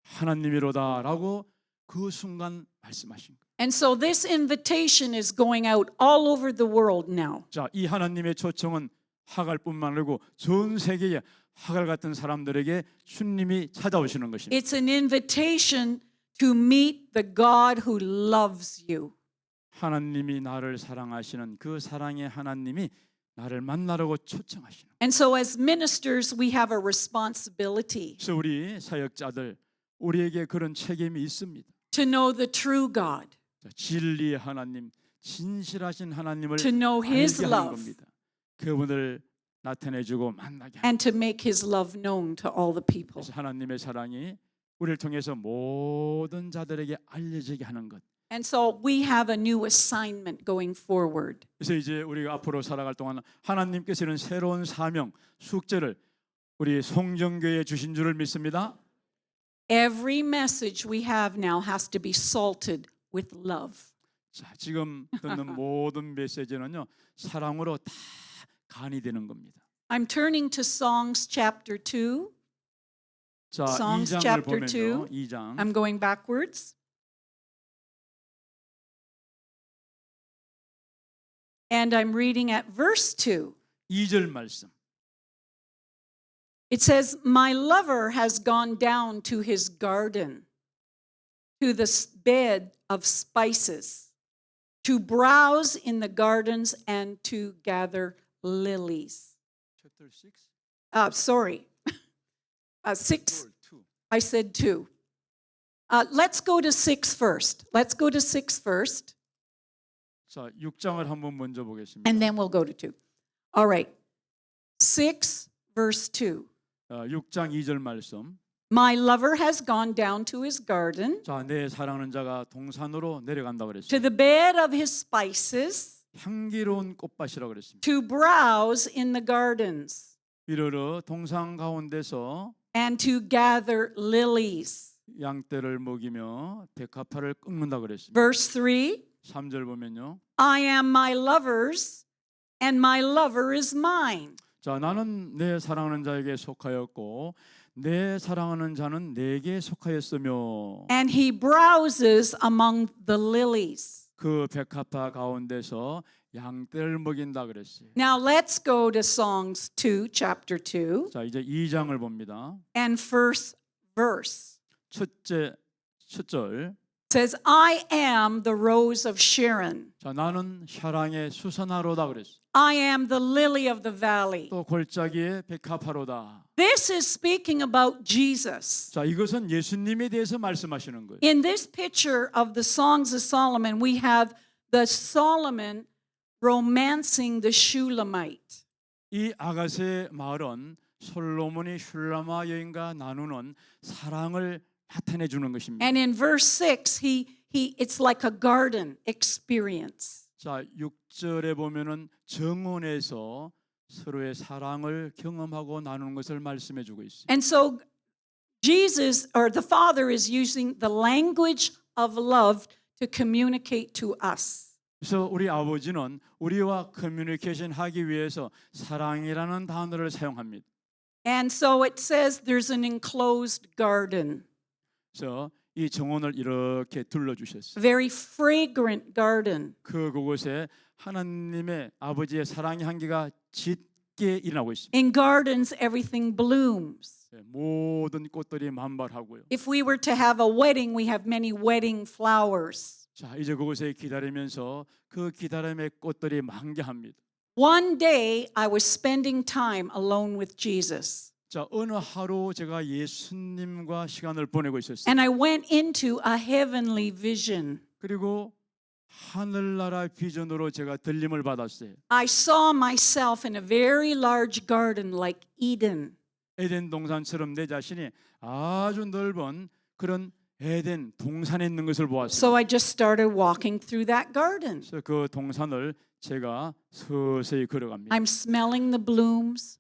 하나님이로다 라고 그 순간 말씀하신 거예요. And so this invitation is going out all over the world now. 자, 이 하나님의 초청은 하갈뿐만 아니고 전 세계에 하갈 같은 사람들에게 주님이 찾아오시는 것입니다. It's an invitation to meet the God who loves you. 하나님이 나를 사랑하시는 그 사랑의 하나님이 나를 만나라고 초청하시는. And so as ministers, we have a responsibility 그래서 우리 사역자들 우리에게 그런 책임이 있습니다. to know the true God, 자, 진리의 하나님, 진실하신 하나님을 to know His 알게 하는 love, 겁니다. 그분을 나타내주고 만나게 하는. and to make His love known to all the people. 그래서 하나님의 사랑이 우리를 통해서 모든 자들에게 알려지게 하는 것. And so we have a new assignment going forward. 그래서 이제 우리가 앞으로 살아갈 동안 하나님께서는 새로운 사명, 숙제를 우리 송정교회에 주신 줄을 믿습니다. Every message we have now has to be salted with love. 자, 지금 듣는 모든 메시지는요 사랑으로 다 간이 되는 겁니다. I'm turning to Songs chapter 2. 자, Psalms 2장을 chapter 보면요. 2. 2장. I'm going backwards. And I'm reading at verse 2. 2절 말씀. It says, My lover has gone down to his garden, to the bed of spices, to browse in the gardens and to gather lilies. Chapter 6. Sorry, 6. 2. I said 2. Let's go to 6 first. Let's go to 6 first, 자, 6장을 한번 먼저 보겠습니다. and then we'll go to 2. All right. 6, verse 2. 6장 2절 말씀. My lover has gone down to his garden, 자, 내 사랑하는 자가 동산으로 내려간다 to 그랬어요. the bed of his spices, 향기로운 꽃밭이라고 그랬습니다. to browse in the gardens, 이르러 동산 가운데서 and to gather lilies. 양떼를 먹이며 백합화를 꺾는다 그랬습니다. Verse 3. 3절 보면요. I am my lover's, and my lover is mine. 자, 나는 내 사랑하는 자에게 속하였고 내 사랑하는 자는 내게 속하였으며 And he browses among the lilies. 그 백합화 가운데서 양떼를 먹인다 그랬어요. Now let's go to Songs 2, chapter 2, 자, 이제 2장을 봅니다. and first verse. 첫 절. Says, I am the rose of Sharon. 자, 나는 샤랑의 수선화로다 그랬어요. I am the lily of the valley. 또 골짜기의 백합화로다. This is speaking about Jesus. 자, 이것은 예수님에 대해서 말씀하시는 거예요. In this picture of the Songs of Solomon, we have the Solomon romancing the Shulamite. 이 아가세 마을은 솔로몬이 슐라마 여인과 나누는 사랑을 나타내 주는 것입니다. And in verse 6, it's like a garden experience. 자, 6절에 보면은 정원에서 서로의 사랑을 경험하고 나누는 것을 말씀해 주고 있어요. And so Jesus or the Father is using the language of love to communicate to us. 그래서 우리 아버지는 우리와 커뮤니케이션 하기 위해서 사랑이라는 단어를 사용합니다. And so it says there's an enclosed garden, 그래서 이 정원을 이렇게 둘러 a 주셨어요. very fragrant garden. 그곳에 하나님의 아버지의 사랑의 향기가 짙게 일어나고 있습니다. In gardens, everything blooms. 모든 꽃들이 만발하고요. If we were to have a wedding, we have many wedding flowers. 자, 이제 그곳에 기다리면서 그 기다림의 꽃들이 만개합니다. One day, I was spending time alone with Jesus. 자, 어느 하루 제가 예수님과 시간을 보내고 있었어요. And I went into a heavenly vision. 그리고 하늘나라 비전으로 제가 들림을 받았어요. I saw myself in a very large garden like Eden. 에덴 동산처럼 내 자신이 아주 넓은 그런 에덴 동산에 있는 것을 보았어요. So I just started walking through that garden. 그래서 그 동산을 제가 서서히 걸어갑니다. I'm smelling the blooms.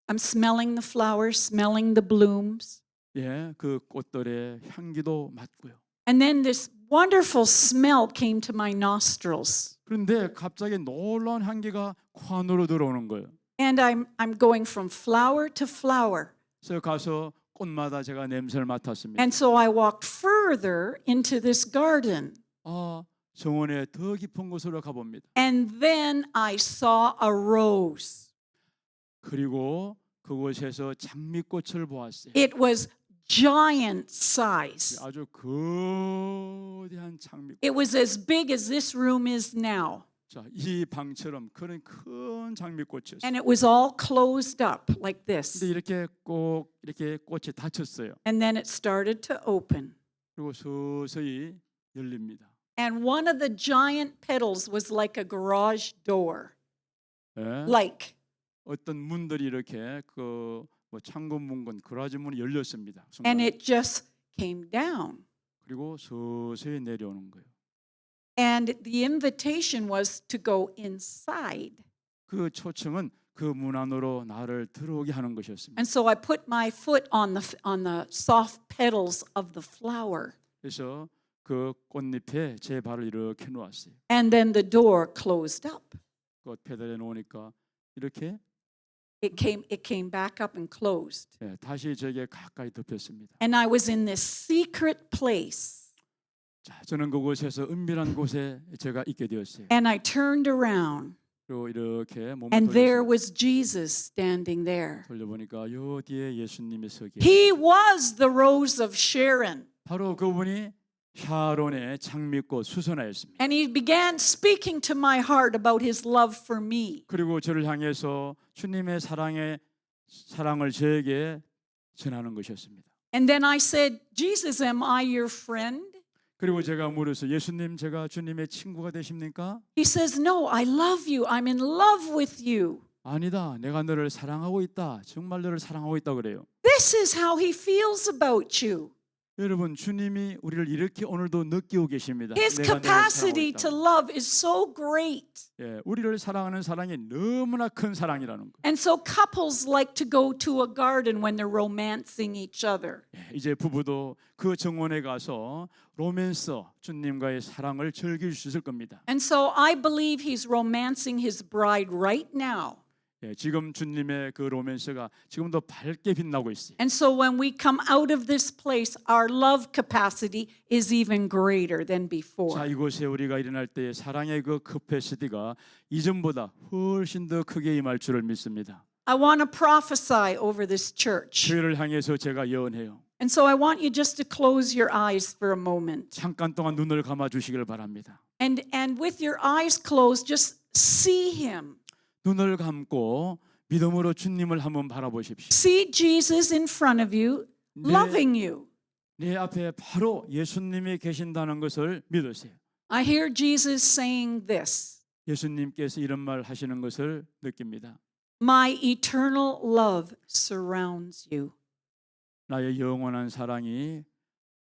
I'm smelling the flowers, smelling the blooms. 예, 그 꽃들의 향기도 맡고요. And then this wonderful smell came to my nostrils. 그런데 갑자기 놀라운 향기가 코 안으로 들어오는 거예요. And I'm going from flower to flower. 그래서 가서 꽃마다 제가 냄새를 맡았습니다. And so I walked further into this garden. 아, 정원의 더 깊은 곳으로 가봅니다. And then I saw a rose. 그리고 그곳에서 장미꽃을 보았어요. It was giant size. 아주 거대한 장미꽃. It was as big as this room is now. 자, 이 방처럼 그런 큰 장미꽃이었어요. And it was all closed up like this. 근데 이렇게 꼭 이렇게 꽃이 닫혔어요. And then it started to open. 그리고 서서히 열립니다. And one of the giant petals was like a garage door. 예? Like. 어떤 문들이 이렇게 그 뭐 창고 문건 그라지 문이 열렸습니다. And 순간. it just came down. 그리고 서서히 내려오는 거예요. And the invitation was to go inside. 그 초청은 그 문 안으로 나를 들어오게 하는 것이었습니다. And so I put my foot on the soft petals of the flower. 그래서 그 꽃잎에 제 발을 이렇게 놓았어요. And then the door closed up. 꽃 페달에 놓으니까 이렇게 It came back up and closed. 예, 다시 저에게 가까이 덮였습니다. And I was in this secret place. 자, 저는 그곳에서 은밀한 곳에 제가 있게 되었어요. And I turned around. 그리고 이렇게 몸을 And there 돌렸어요. was Jesus standing there. 돌려보니까 요 뒤에 예수님이 서 계세요. He was the rose of Sharon. 바로 그분이 샤론의 장미꽃 수선화였습니다. And he began speaking to my heart about his love for me. 그리고 저를 향해서 주님의 사랑을 저에게 전하는 것이었습니다. And then I said, Jesus, am I your friend? 그리고 제가 물었어요. 예수님, 제가 주님의 친구가 되십니까? He says, no, I love you. I'm in love with you. 아니다. 내가 너를 사랑하고 있다. 정말 너를 사랑하고 있다 그래요. This is how he feels about you. 여러분 주님이 우리를 이렇게 오늘도 느끼고 계십니다. His 내가 너를 capacity 사랑하고 to 있다고. love is so great. 예, 우리를 사랑하는 사랑이 너무나 큰 사랑이라는 거. And so couples like to go to a garden when they're romancing each other. 예, 이제 부부도 그 정원에 가서 로맨서 주님과의 사랑을 즐길 수 있을 겁니다. And so I believe he's romancing his bride right now. 예, 지금 주님의 그 로맨스가 지금도 밝게 빛나고 있어요. And so when we come out of this place, our love capacity is even greater than 자, before. 이곳에 우리가 일어날 때 사랑의 그 커패시티가 이전보다 훨씬 더 크게 임할 줄을 믿습니다. I want to prophesy over this church. 교회를 향해서 제가 예언해요. And so I want you just to close your eyes for a moment. 잠깐 동안 눈을 감아 주시길 바랍니다. And with your eyes closed, just see him. 눈을 감고 믿음으로 주님을 한번 바라보십시오. See Jesus in front of you, loving you. 내 앞에 바로 예수님이 계신다는 것을 믿으세요. I hear Jesus saying this, 예수님께서 이런 말 하시는 것을 느낍니다. My eternal love surrounds you. 나의 영원한 사랑이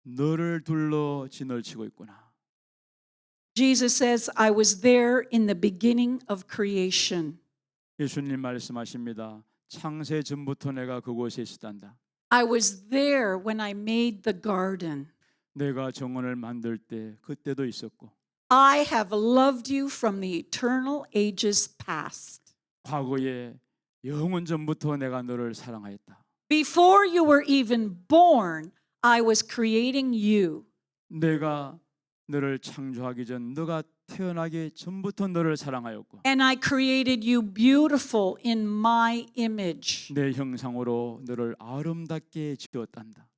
너를 둘러 지널치고 있구나. Jesus says, I was there in the beginning of creation. 예수님 말씀하십니다. 창세 전부터 내가 그곳에 있었단다. I was there when I made the garden. 내가 정원을 만들 때 그때도 있었고 I have loved you from the eternal ages past. 과거에 영원 전부터 내가 너를 사랑하였다. Before you were even born, I was creating you. 내가 너를 창조하기 전 너가 태어나기 전부터 너를 사랑하였고 And I created you beautiful in my image. 내 형상으로 너를 아름답게 지었단다.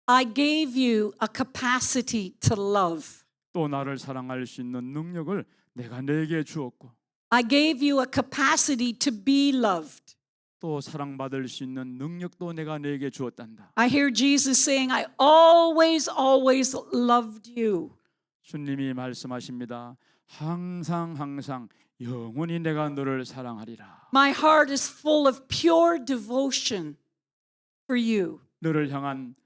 I gave you a capacity to love. 또 나를 사랑할 수 있는 능력을 내가 내게 주었고 I gave you a capacity to be loved. 또 사랑받을 수 있는 능력도 내가 내게 주었단다. I hear Jesus saying, I always loved you. 주님이 말씀하십니다. 항상 영원히 내가 너를 사랑하리라. My heart is full of pure devotion for you. 너를 향한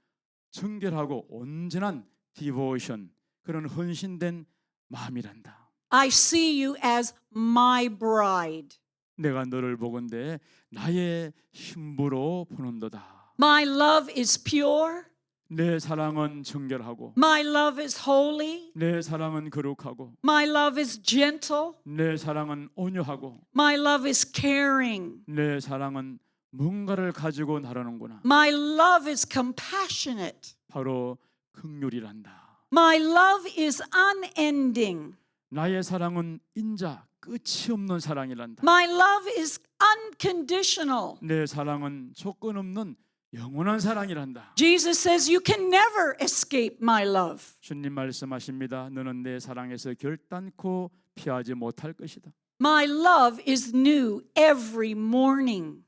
정결하고 온전한 디보션, 그런 헌신된 마음이란다. I see you as my bride. 내가 너를 보건대 나의 신부로 보는도다. My love is pure. 내 사랑은 정결하고 My love is holy. 내 사랑은 거룩하고 My love is gentle. 내 사랑은 온유하고 My love is caring. 내 사랑은 뭔가를 가지고 나르는구나. My love is compassionate. 바로 긍휼이란다. My love is unending. 나의 사랑은 인자 끝이 없는 사랑이란다. My love is unconditional. 내 사랑은 조건 없는 영원한 사랑이란다. Jesus says you can never escape my love. 주님 말씀하십니다. 너는 내 사랑에서 결단코 피하지 못할 것이다. My love is new every morning.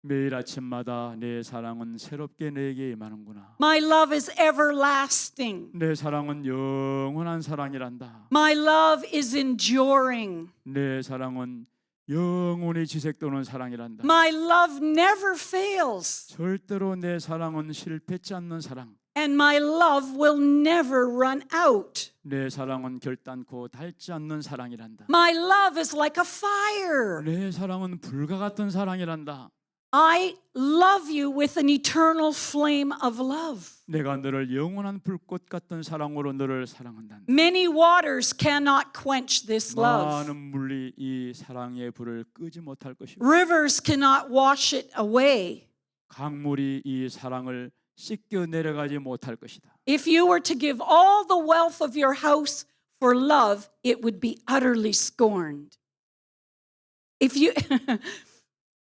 매일 아침마다 내 사랑은 새롭게 내게 임하는구나. My love is everlasting. 내 사랑은 영원한 사랑이란다. My love is enduring. 내 사랑은 영원히 지속되는 사랑이란다. My love never fails. 절대로 내 사랑은 실패치 않는 사랑. And my love will never run out. 내 사랑은 결단코 닳지 않는 사랑이란다. My love is like a fire. 내 사랑은 불과 같은 사랑이란다. I love you with an eternal flame of love. 내가 너를 영원한 불꽃 같은 사랑으로 너를 사랑한다. Many waters cannot quench this love. 많은 물이 이 사랑의 불을 끄지 못할 것이고 Rivers cannot wash it away. 강물이 이 사랑을 씻겨 내려가지 못할 것이다. If you were to give all the wealth of your house for love, it would be utterly scorned.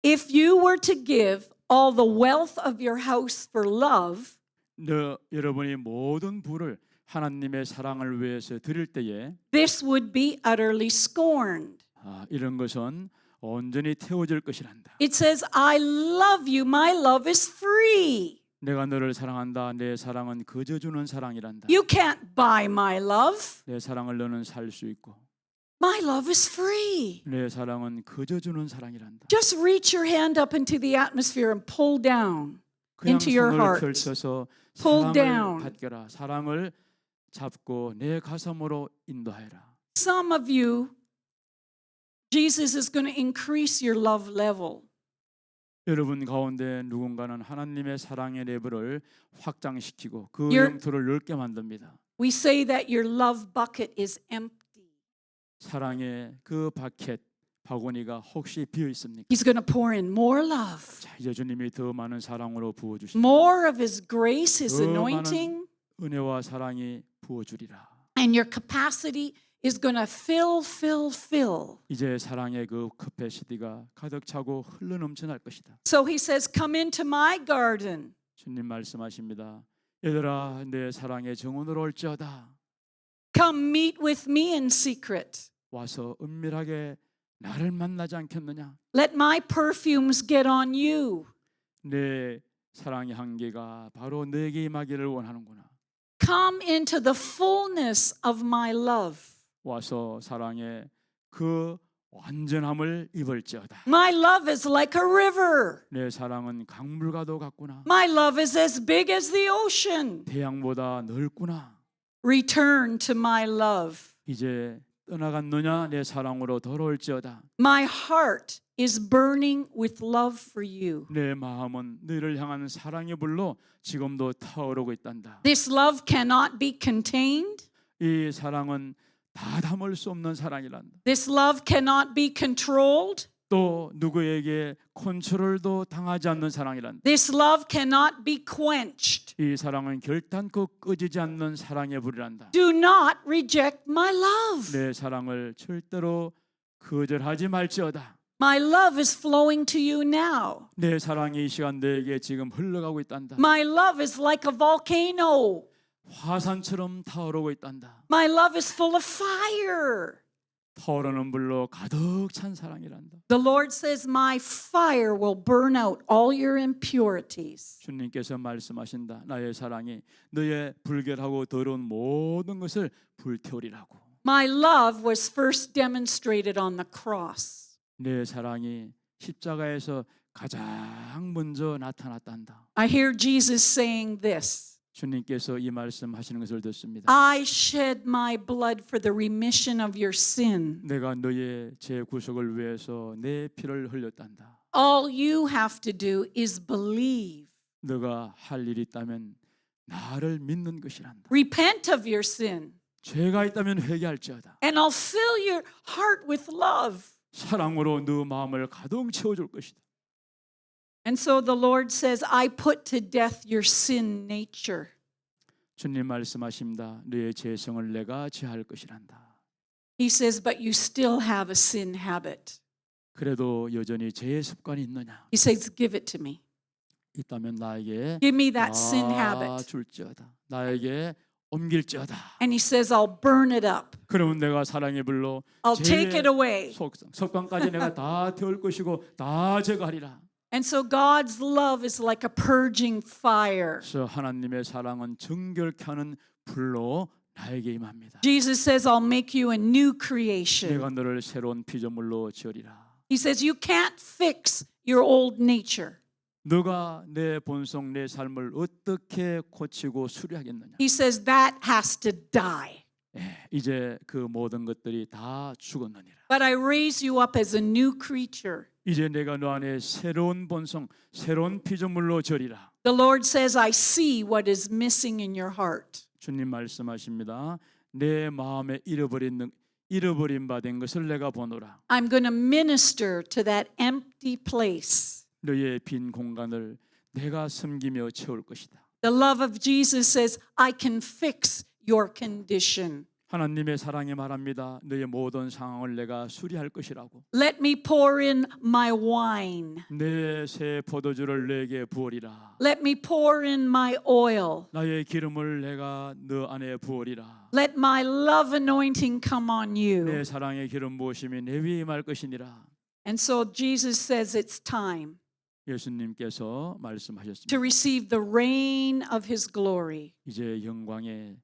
If you were to give all the wealth of your house for love, 여러분이 모든 부를 하나님의 사랑을 위해서 드릴 때에 this would be utterly scorned. 이런 것은 온전히 태워질 것이란다. It says, I love you, my love is free. 내가 너를 사랑한다. 내 사랑은 거저 주는 사랑이란다. You can't buy my love. 내 사랑을 너는 살 수 있고 My love is free. 내 사랑은 거저 주는 사랑이란다. Just reach your hand up into the atmosphere and pull down. 그냥 into your 손을 heart. 펼쳐서 Pull 사랑을 down. 받겨라. 사랑을 잡고 내 가슴으로 인도하여라. Some of you, Jesus is going to increase your love level. 여러분 가운데 누군가는 하나님의 사랑의 레벨을 확장시키고 그 Your- 영토를 넓게 만듭니다. We say that your love bucket is empty. 사랑의 그 바켓 바구니가 혹시 비어 있습니까? He's going to pour in more love, 자, 이제 주님이 더 많은 사랑으로 부어 주십니다. more of His grace, His 더 많은 anointing, 은혜와 사랑이 부어 주리라. and your capacity is going to fill. 이제 사랑의 그 커패시티가 가득 차고 흘러 넘쳐날 것이다. So He says, come into my garden. 주님 말씀하십니다. 얘들아 내 사랑의 정원으로 올지어다. Come meet with me in secret. 와서 은밀하게 나를 만나지 않겠느냐? Let my perfumes get on you. 내 사랑의 향기가 바로 내게 임하기를 원하는구나. Come into the fullness of my love. 와서 사랑의 그 완전함을 입을지어다. My love is like a river. 내 사랑은 강물과도 같구나. My love is as big as the ocean. 태양보다 넓구나. Return to my love. 이제 떠나갔느냐? 내 사랑으로 돌아올지어다. My heart is burning with love for you. 내 마음은 너를 향한 사랑의 불로 지금도 타오르고 있단다. This love cannot be contained. 이 사랑은 다 담을 수 없는 사랑이란다. This love cannot be controlled. 또 누구에게 컨트롤도 당하지 않는 사랑이란다. This love cannot be quenched. 이 사랑은 결단코 꺼지지 않는 사랑의 불이란다. Do not reject my love. 내 사랑을 절대로 거절하지 말지어다. My love is flowing to you now. 내 사랑이 이 시간 너에게 지금 흘러가고 있단다. My love is like a volcano. 화산처럼 타오르고 있단다. My love is full of fire. 타오르는 불로 가득 찬 사랑이란다. The Lord says, my fire will burn out all your impurities. 주님께서 말씀하신다. 나의 사랑이 너의 불결하고 더러운 모든 것을 불태우리라고. My love was first demonstrated on the cross. 내 사랑이 십자가에서 가장 먼저 나타났단다. I hear Jesus saying this. 주님께서 이 말씀하시는 것을 듣습니다. I shed my blood for the remission of your sin. 내가 너의 죄 구속을 위해서 내 피를 흘렸단다. All you have to do is believe. 너가 할 일이 있다면 나를 믿는 것이란다. Repent of your sin. 죄가 있다면 회개할지어다. And I'll fill your heart with love. 사랑으로 너 마음을 가득 채워줄 것이다. And so the Lord says, I put to death your sin nature. 주님 말씀하십니다. 너의 죄성을 내가 제할 것이란다. He says, but you still have a sin habit. 그래도 여전히 죄의 습관이 있느냐? He says, give it to me. 있다면 나에게 Give me that sin habit. 줄지어다. 나에게 옮길지어다. And he says, I'll burn it up. 그러면 내가 사랑의 불로 I'll take it away. 속광까지 내가 다 태울 것이고 다 제거하리라. And so God's love is like a purging fire. 그래서 하나님의 사랑은 정결케 하는 불로 나에게 임합니다. Jesus says, I'll make you a new creation. 내가 너를 새로운 피조물로 지으리라. He says, you can't fix your old nature. 너가 내 본성 내 삶을 어떻게 고치고 수리하겠느냐? He says, that has to die. 이제 그 모든 것들이 다 죽었느니라. But I raise you up as a new creature. 이제 내가 너 안에 새로운 본성, 새로운 피조물로 지으리라. The Lord says, I see what is missing in your heart. 주님 말씀하십니다. 내 마음에 잃어버린 바 된 것을 내가 보노라. I'm going to minister to that empty place. 너의 빈 공간을 내가 섬기며 채울 것이다. The love of Jesus says, I can fix your condition. 하나님의 사랑이 말합니다. 너의 모든 상황을 내가 수리할 것이라고. Let me pour in my wine. 내 새 포도주를 내게 부으리라. Let me pour in my oil. 나의 기름을 내가 너 안에 부으리라. Let my love anointing come on you. 내 사랑의 기름 부으심이 내 위에 임할 것이니라. And so Jesus says it's time 예수님께서 to 말씀하셨습니다. receive the reign of his glory. 이제 영광의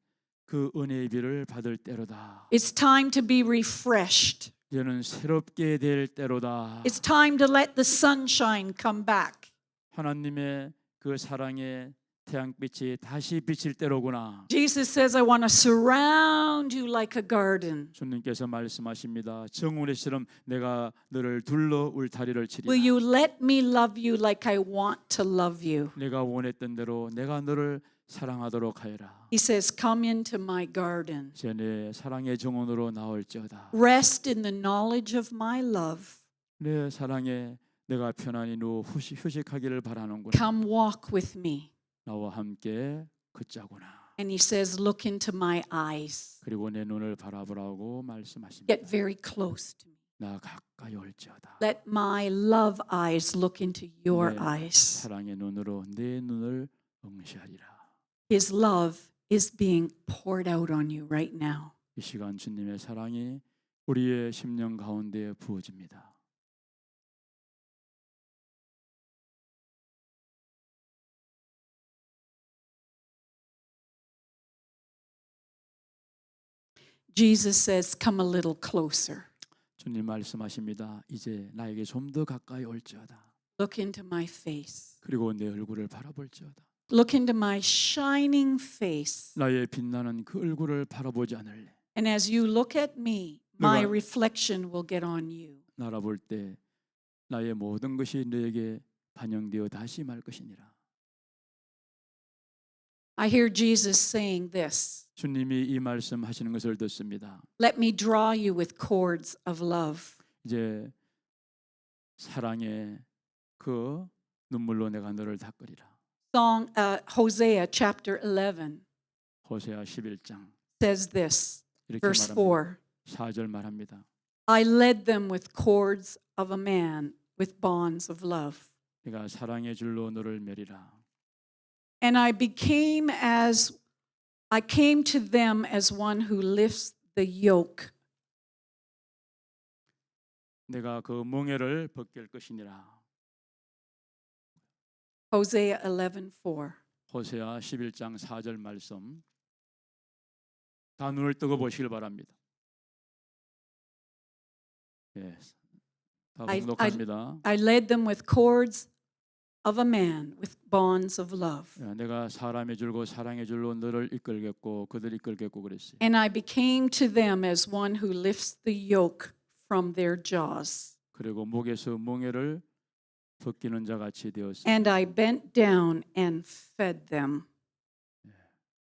그 은혜의 비를 받을 때로다. It's time to be refreshed. 이제는 새롭게 될 때로다. It's time to let the sunshine come back. 하나님의 그 사랑의 태양빛이 다시 비칠 때로구나. Jesus says, I want to surround you like a garden. 주님께서 말씀하십니다. 정원의처럼 내가 너를 둘러 울타리를 치리라. Will you let me love you like I want to love you? 내가 원했던 대로 내가 너를 사랑하도록 하여라. He says, come into my garden. 이제 내 사랑의 정원으로 나올지어다. Rest in the knowledge of my love. 내 사랑에 내가 편안히 누워 휴식하기를 바라는구나. Come walk with me. 나와 함께 걷자구나. And he says, look into my eyes. 그리고 내 눈을 바라보라고 말씀하십니다. Get very close to me. 나 가까이 올지어다. Let my love eyes look into your 네. eyes. 사랑의 눈으로 내 눈을 응시하리라. His love is being poured out on you right now. 이 시간 주님의 사랑이 우리의 심령 가운데 부어집니다. Jesus says, come a little closer. 주님 말씀하십니다. 이제 나에게 좀 더 가까이 올지어다. Look into my face. 그리고 내 얼굴을 바라볼지어다. Look into my shining face. 나의 빛나는 그 얼굴을 바라보지 않을래. And as you look at me, my 내가- reflection will get on you. 나라 볼 때 나의 모든 것이 너에게 반영되어 다시 말 것이니라. I hear Jesus saying this. 주님이 이 말씀하시는 것을 듣습니다. Let me draw you with cords of love. 이제 사랑의 그 눈물로 내가 너를 닦으리라. Hosea chapter 11 호세아 11장 says this, 이렇게 verse 말합니다. 4. 4절 말합니다. I led them with cords of a man, with bonds of love. 내가 사랑의 줄로 너를 매리라. And I came to them as one who lifts the yoke. 내가 그 멍에를 벗길 것이니라. Hosea 11:4. 호세아 11장 4절 말씀. 다 눈을 뜨고 보시길 바랍니다. 예, 다 봉독합니다. I led them with cords of a man, with bonds of love. 예, 내가 사람의 줄고 사랑의 줄로 너를 이끌겠고 그들 이끌겠고 그랬어요. And I became to them as one who lifts the yoke from their jaws. 그리고 목에서 멍에를 벗기는 자 같이 되었어요. And I bent down and fed them.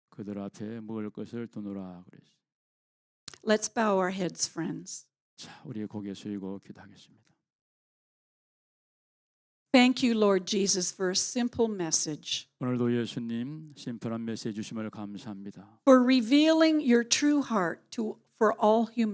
그들 앞에 먹을 것을 두노라 그랬어요. Let's bow our heads, friends. 자, 우리 고개 숙이고 기도하겠습니다. Thank you, Lord Jesus, for a simple message, 오늘도 예수님 심플한 메시지 주심을 감사합니다. for revealing your true heart for all humanity.